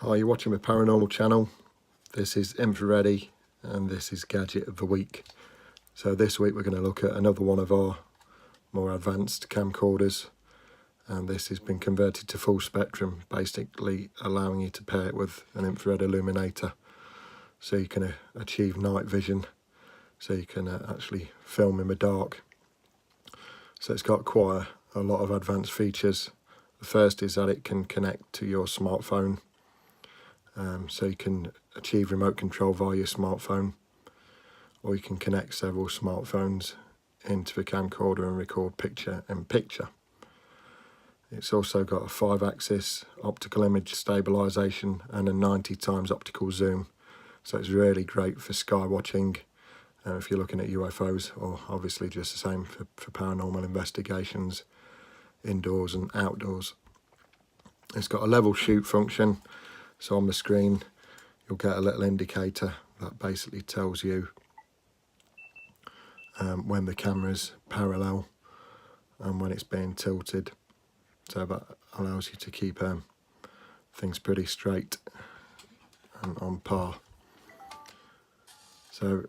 Hi, you're watching my paranormal channel. This is Infrared and this is Gadget of the Week. So this week we're going to look at another one of our more advanced camcorders, and this has been converted to full spectrum, basically allowing you to pair it with an infrared illuminator so you can achieve night vision, so you can actually film in the dark. So it's got quite a lot of advanced features. The first is that it can connect to your smartphone. So you can achieve remote control via your smartphone, or you can connect several smartphones into the camcorder and record picture in picture. It's also got a 5-axis optical image stabilisation and a 90x optical zoom, so it's really great for sky watching if you're looking at UFOs, or obviously just the same for paranormal investigations indoors and outdoors. It's got a level shoot function. So on the screen you'll get a little indicator that basically tells you when the camera's parallel and when it's being tilted. So that allows you to keep things pretty straight and on par. So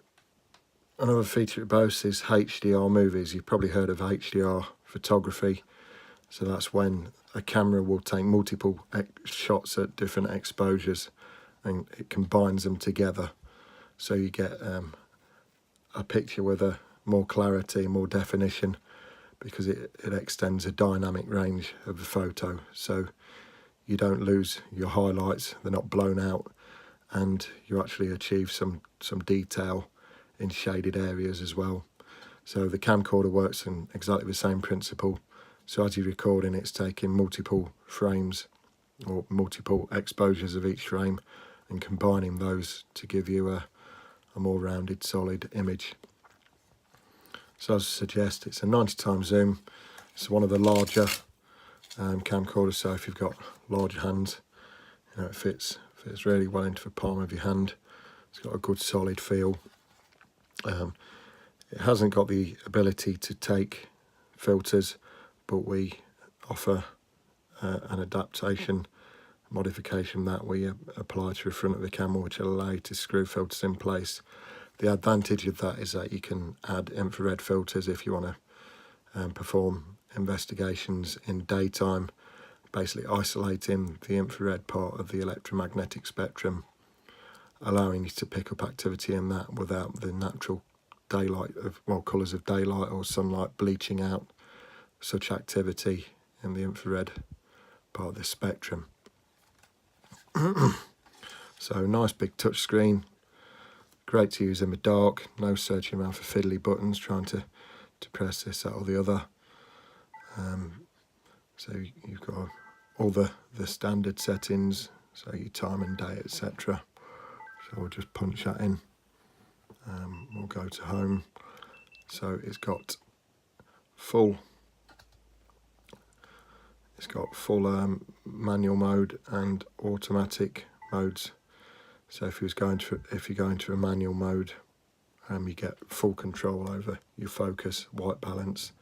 another feature it boasts is HDR movies. You've probably heard of HDR photography. So that's when a camera will take multiple shots at different exposures and it combines them together, so you get a picture with a more clarity, more definition, because it extends a dynamic range of the photo, so you don't lose your highlights, they're not blown out, and you actually achieve some detail in shaded areas as well. So the camcorder works in exactly the same principle. So as you're recording, it's taking multiple frames or multiple exposures of each frame and combining those to give you a more rounded, solid image. So as I suggest, it's a 90x zoom. It's one of the larger camcorders, so if you've got large hands, it fits really well into the palm of your hand. It's got a good solid feel. It hasn't got the ability to take filters, but we offer an adaptation modification that we apply to the front of the camera, which will allow you to screw filters in place. The advantage of that is that you can add infrared filters if you want to perform investigations in daytime, basically isolating the infrared part of the electromagnetic spectrum, allowing you to pick up activity in that without the natural daylight colours of daylight or sunlight bleaching out such activity in the infrared part of the spectrum. So nice big touch screen, great to use in the dark, no searching around for fiddly buttons trying to press this, that or the other. So you've got all the standard settings, so your time and day, etc. So we'll just punch that in. We'll go to home. So it's got full manual mode and automatic modes. So if you're going to a manual mode, you get full control over your focus, white balance,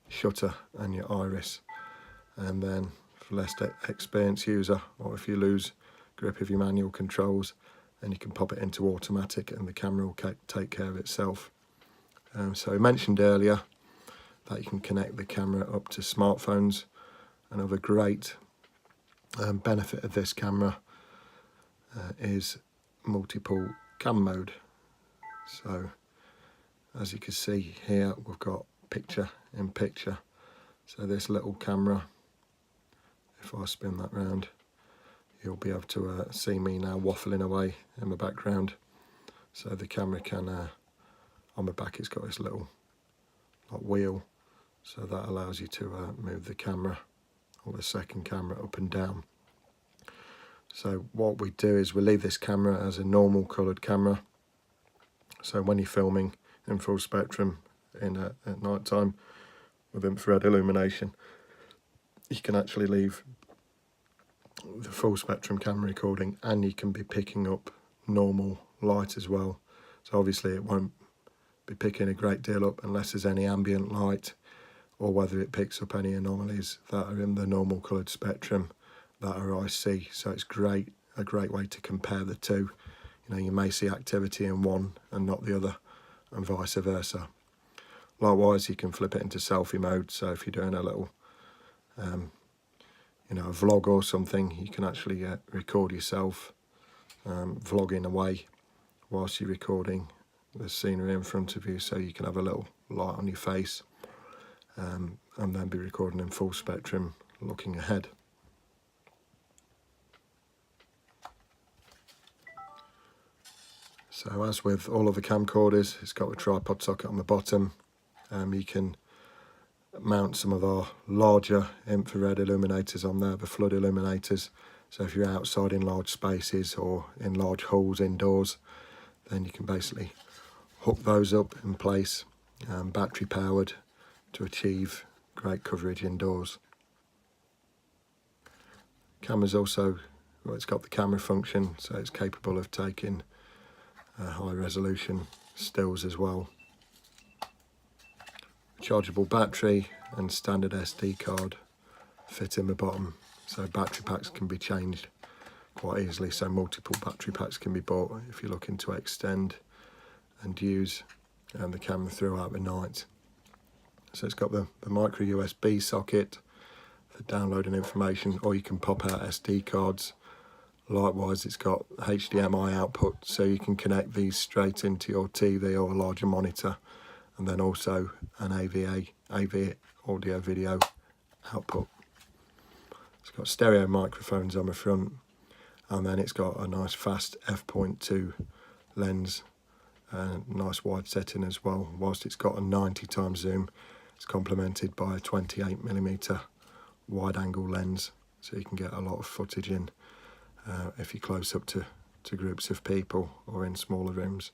shutter and your iris. And then for less experienced user, or if you lose grip of your manual controls, then you can pop it into automatic and the camera will take care of itself. So I mentioned earlier that you can connect the camera up to smartphones. Another great benefit of this camera is multiple cam mode. So as you can see here, we've got picture in picture. So this little camera, if I spin that round, you'll be able to see me now waffling away in the background. So the camera can, on the back it's got this little wheel, so that allows you to move the camera, or the second camera, up and down. So what we do is we leave this camera as a normal coloured camera. So when you're filming in full spectrum at night time with infrared illumination, you can actually leave the full spectrum camera recording, and you can be picking up normal light as well. So obviously it won't be picking a great deal up unless there's any ambient light, or whether it picks up any anomalies that are in the normal coloured spectrum that our eyes see. So it's great a great way to compare the two. You know, you may see activity in one and not the other, and vice versa. Likewise, you can flip it into selfie mode, so if you're doing a little you know, a vlog or something, you can actually record yourself vlogging away whilst you're recording the scenery in front of you, so you can have a little light on your face and then be recording in full spectrum looking ahead. So as with all of the camcorders, it's got a tripod socket on the bottom. You can mount some of our larger infrared illuminators on there, the flood illuminators. So if you're outside in large spaces or in large halls indoors, then you can basically hook those up in place, battery powered, to achieve great coverage indoors. Camera's also, well, it's got the camera function, so it's capable of taking high resolution stills as well. Chargeable battery and standard SD card fit in the bottom, so battery packs can be changed quite easily, so multiple battery packs can be bought if you're looking to extend and use the camera throughout the night. So it's got the micro USB socket for downloading information, or you can pop out SD cards. Likewise, it's got HDMI output, so you can connect these straight into your TV or a larger monitor, and then also an AV audio video output. It's got stereo microphones on the front, and then it's got a nice fast f.2 lens, nice wide setting as well. Whilst it's got a 90x zoom, it's complemented by a 28mm wide angle lens, so you can get a lot of footage in if you're close up to groups of people or in smaller rooms.